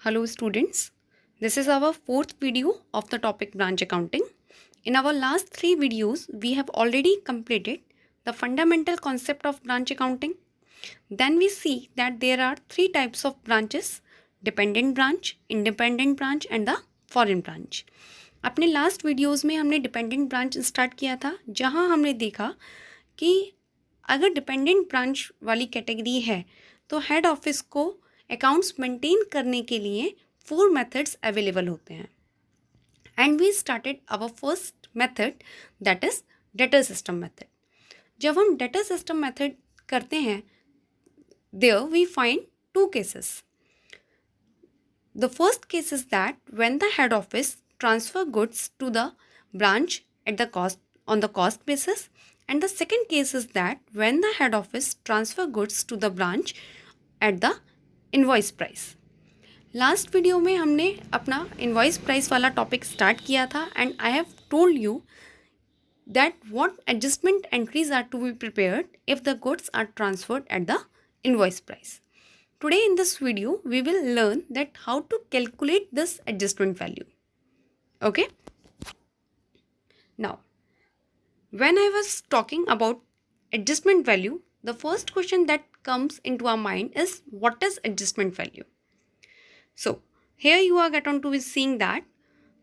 Hello students, this is our fourth video of the topic branch accounting. In our last three videos, we have already completed the fundamental concept of branch accounting. Then we see that there are three types of branches, dependent branch, independent branch and the foreign branch. अपने last videos में हमने dependent branch start किया था, जहां हमने देखा कि अगर डिपेंडेंट ब्रांच वाली कैटेगरी है तो हेड ऑफिस को अकाउंट्स मेंटेन करने के लिए 4 मेथड्स अवेलेबल होते हैं. And we started our first method, that is debtor system method. जब हम डेटर सिस्टम मेथड करते हैं, there we find 2 cases. The first case is that when the head office transfer goods to the branch at the cost on the cost basis, and the second case is that when the head office transfer goods to the branch at the invoice price. Last video में हमने अपना invoice price वाला topic start किया था and I have told you that what adjustment entries are to be prepared if the goods are transferred at the invoice price. Today in this video, we will learn that how to calculate this adjustment value. Okay. Now, when I was talking about adjustment value, the first question that comes into our mind is what is adjustment value? So, here you are going to be seeing that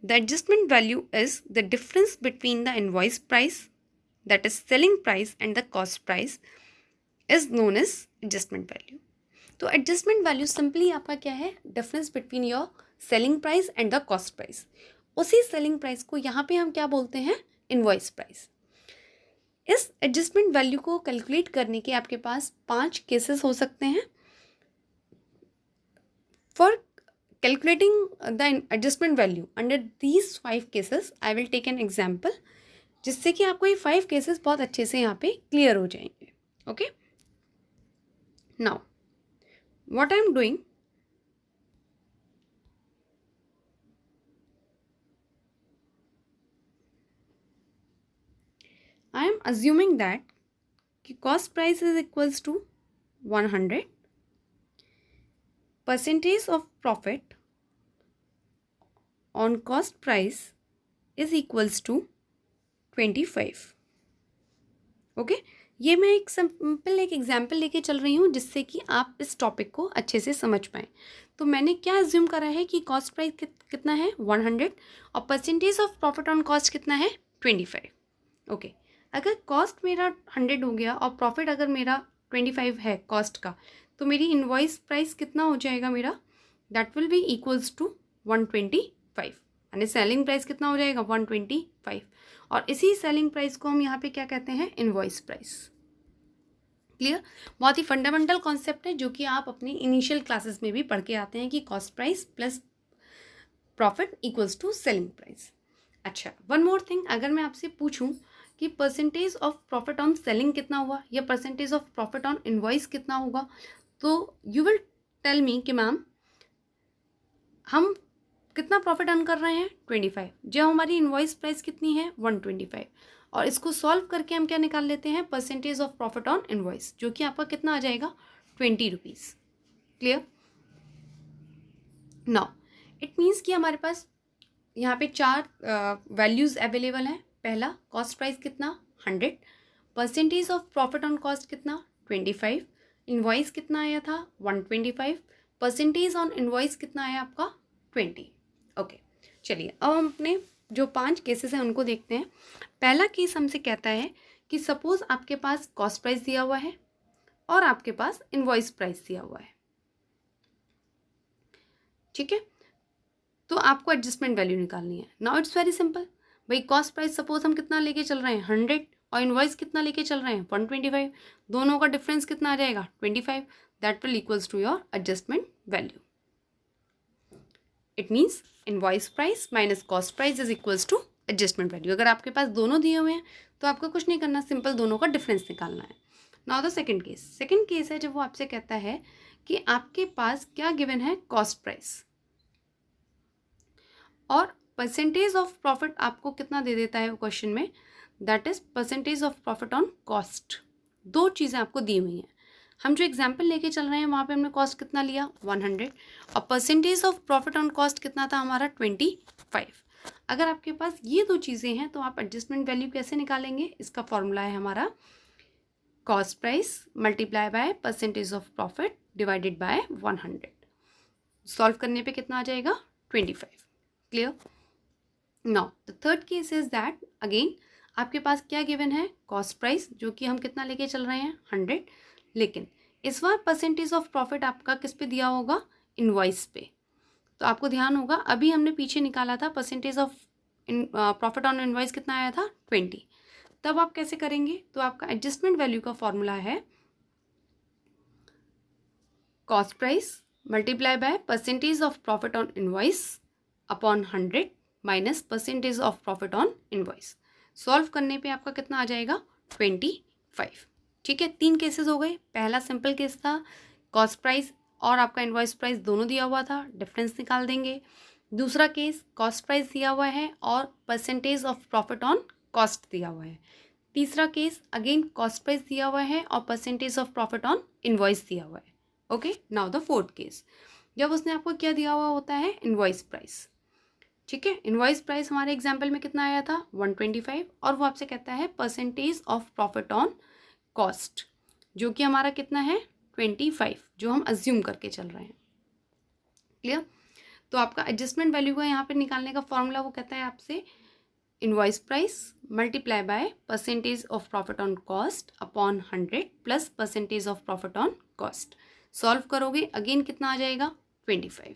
the adjustment value is the difference between the invoice price, that is selling price, and the cost price is known as adjustment value. तो adjustment value simply आपका क्या है, difference between your selling price and the cost price. उसी selling price को यहाँ पे हम क्या बोलते हैं, इनवॉइस प्राइस. इस एडजस्टमेंट वैल्यू को कैलकुलेट करने के आपके पास 5 केसेस हो सकते हैं. For calculating the adjustment value under these 5 cases I will take an example, जिससे कि आपको ये 5 केसेस बहुत अच्छे से यहाँ पे क्लियर हो जाएंगे. Okay. Now what I am doing, I am assuming that cost price is equals to 100, percentage of profit on cost price is equals to 25. Okay. ये मैं एक सिंपल एक एग्जाम्पल लेके चल रही हूँ जिससे कि आप इस टॉपिक को अच्छे से समझ पाएँ. तो मैंने क्या एज्यूम करा है कि कॉस्ट प्राइस कितना है 100 और percentage of profit on cost कितना है 25. ओके. अगर कॉस्ट मेरा 100 हो गया और प्रॉफिट अगर मेरा 25 है कॉस्ट का, तो मेरी इनवॉइस प्राइस कितना हो जाएगा मेरा, that will be equals to 125. यानी सेलिंग प्राइस कितना हो जाएगा 125. और इसी सेलिंग प्राइस को हम यहाँ पे क्या कहते हैं, इनवॉइस प्राइस. क्लियर. बहुत ही फंडामेंटल कॉन्सेप्ट है जो कि आप अपनी इनिशियल क्लासेस में भी पढ़ के आते हैं कि cost price plus profit equals to selling price. अच्छा, वन मोर थिंग, अगर मैं आपसे पूछूं कि percentage of profit on selling कितना हुआ या percentage of profit on invoice कितना होगा, तो यू विल टेल मी कि मैम हम कितना प्रॉफिट अर्न कर रहे हैं 25, जो हमारी इनवॉइस प्राइस कितनी है 125, और इसको सॉल्व करके हम क्या निकाल लेते हैं, percentage of profit on invoice, जो कि आपका कितना आ जाएगा 20 rupees. Clear. Now it means कि हमारे पास यहाँ पे 4 वैल्यूज़ अवेलेबल हैं. पहला, कॉस्ट प्राइस कितना 100, percentage of profit on cost कितना 25, इनवॉइस कितना आया था 125, परसेंटेज ऑन इनवॉइस कितना आया आपका 20. ओके. चलिए अब हम अपने जो 5 केसेस हैं उनको देखते हैं. पहला केस हमसे कहता है कि सपोज आपके पास कॉस्ट प्राइस दिया हुआ है और आपके पास इनवॉइस प्राइस दिया हुआ है. ठीक है. तो आपको एडजस्टमेंट वैल्यू निकालनी है. Now it's very simple. भाई कॉस्ट प्राइस सपोज हम कितना लेके चल रहे हैं 100 और इनवॉइस कितना लेके चल रहे हैं 125. दोनों का डिफरेंस कितना आ जाएगा 25. That will equals to your adjustment value. It means invoice price minus cost price is equals to adjustment value. अगर आपके पास दोनों दिए हुए हैं तो आपको कुछ नहीं करना, सिंपल दोनों का डिफरेंस निकालना है. नाउ द सेकंड केस है जब वो आपसे कहता है कि आपके पास क्या गिवन है, कॉस्ट प्राइस और परसेंटेज ऑफ प्रॉफिट आपको कितना दे देता है क्वेश्चन में, that is percentage of profit on cost. 2 चीज़ें आपको दी हुई हैं. हम जो एग्जाम्पल लेके चल रहे हैं वहाँ पे हमने कॉस्ट कितना लिया 100 और percentage of profit on cost कितना था हमारा 25। अगर आपके पास ये दो चीज़ें हैं तो आप एडजस्टमेंट वैल्यू कैसे निकालेंगे, इसका फॉर्मूला है हमारा cost price multiply by percentage of profit divided by 100। Solve करने पे कितना आ जाएगा 25। Clear. Now the third case is that again आपके पास क्या गिवन है कॉस्ट प्राइस जो कि हम कितना लेके चल रहे हैं 100, लेकिन इस बार परसेंटेज ऑफ प्रॉफिट आपका किस पे दिया होगा इनवॉइस पे। तो आपको ध्यान होगा अभी हमने पीछे निकाला था percentage of profit on invoice कितना आया था 20। तब आप कैसे करेंगे, तो आपका एडजस्टमेंट वैल्यू का फॉर्मूला है cost price multiply by percentage of profit on invoice upon 100 minus percentage of profit on invoice. Solve करने पे आपका कितना आ जाएगा 25। ठीक है, 3 केसेस हो गए। पहला सिंपल केस था कॉस्ट प्राइस और आपका इनवॉइस प्राइस दोनों दिया हुआ था, डिफरेंस निकाल देंगे। दूसरा केस कॉस्ट प्राइस दिया हुआ है और percentage of profit on cost दिया हुआ है। तीसरा केस अगेन कॉस्ट प्राइस दिया हुआ है और percentage of profit on invoice दिया हुआ है। Okay, now the fourth case जब उसने आपको क्या दिया हुआ होता है इनवॉइस प्राइस। ठीक है, इनवॉइस प्राइस हमारे एग्जाम्पल में कितना आया था 125 और वो आपसे कहता है percentage of profit on cost जो कि हमारा कितना है 25 जो हम अज्यूम करके चल रहे हैं। क्लियर। तो आपका एडजस्टमेंट वैल्यू का यहाँ पे निकालने का फॉर्मूला वो कहता है आपसे invoice price multiply by percentage of profit on cost upon 100 plus percentage of profit on cost. Solve करोगे अगेन कितना आ जाएगा 25।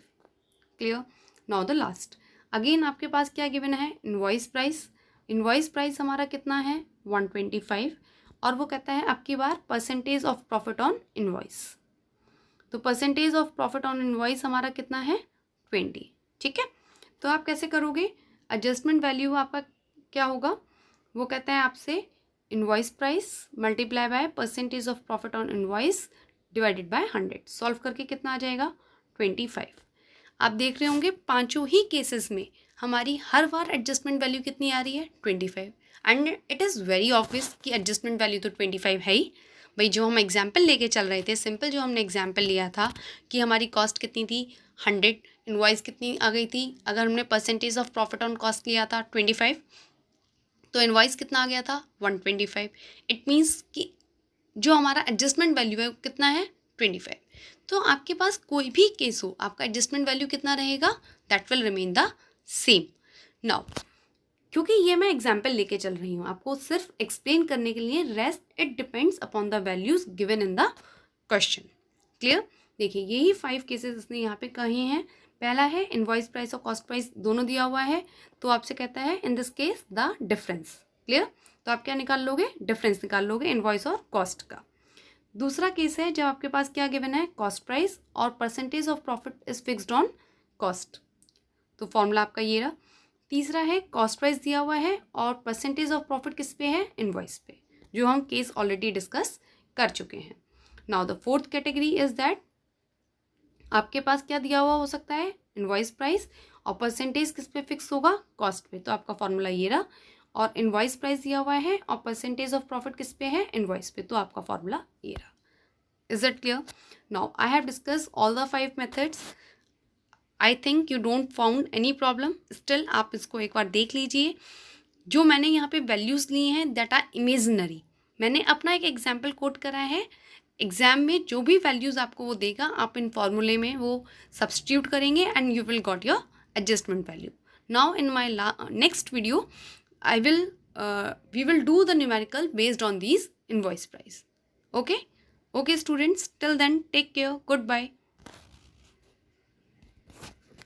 Clear. Now the last again आपके पास क्या गिवन है इनवॉइस प्राइस। इनवॉइस प्राइस हमारा कितना है 125 और वो कहता है आपकी बार percentage of profit on invoice. तो percentage of profit on invoice हमारा कितना है 20। ठीक है, तो आप कैसे करोगे एडजस्टमेंट वैल्यू आपका क्या होगा, वो कहता है आपसे invoice price multiply by percentage of profit on invoice divided by 100। Solve करके कितना आ जाएगा 25। आप देख रहे होंगे पांचों ही केसेस में हमारी हर बार एडजस्टमेंट वैल्यू कितनी आ रही है 25 and it is very obvious कि एडजस्टमेंट वैल्यू तो 25 है ही। भाई जो हम एग्जाम्पल लेके चल रहे थे सिंपल जो हमने एग्जाम्पल लिया था कि हमारी कॉस्ट कितनी थी 100, इनवॉइस कितनी आ गई थी, अगर हमने percentage of profit on cost लिया था 25 तो इनवॉइस कितना आ गया था 125। इट मीन्स कि जो हमारा एडजस्टमेंट वैल्यू है कितना है 25। तो आपके पास कोई भी केस हो आपका एडजस्टमेंट वैल्यू कितना रहेगा that will remain the same. Now क्योंकि ये मैं एग्जाम्पल लेके चल रही हूँ आपको सिर्फ एक्सप्लेन करने के लिए, rest it depends upon the values given in the question. Clear. देखिए यही 5 केसेस इसने यहाँ पे कहे हैं। पहला है इनवॉइस प्राइस और कॉस्ट प्राइस दोनों दिया हुआ है तो आपसे कहता है in this case the difference. Clear. तो आप क्या निकाल लोगे डिफरेंस निकाल लोगे इनवॉइस और कॉस्ट का। दूसरा केस है जब आपके पास क्या गिवन है कॉस्ट प्राइस और percentage of profit is fixed on cost, तो फॉर्मूला आपका ये रहा। तीसरा है कॉस्ट प्राइस दिया हुआ है और परसेंटेज ऑफ प्रॉफिट किस पे है इनवॉइस पे, जो हम केस ऑलरेडी डिस्कस कर चुके हैं। Now the fourth category is that आपके पास क्या दिया हुआ हो सकता है इनवॉइस प्राइस और परसेंटेज किस पे फिक्स होगा कॉस्ट पे, तो आपका फॉर्मूला ये रहा। और इनवॉइस प्राइस दिया हुआ है और परसेंटेज ऑफ प्रॉफिट किस पे है इनवॉइस पे, तो आपका फॉर्मूला ये रहा। Is it clear. Now I have discuss all the 5 methods. I think you don't found any problem. Still आप इसको एक बार देख लीजिए। जो मैंने यहाँ पे वैल्यूज़ ली हैं दैट आर इमेजिनरी, मैंने अपना एक एग्जाम्पल कोट करा है। एग्जाम में जो भी वैल्यूज़ आपको वो देगा आप इन फॉर्मूले में वो सब्सटीट्यूट करेंगे and you will got your adjustment value. Now in my next video we will do the numerical based on these invoice price. Okay students, till then take care, goodbye.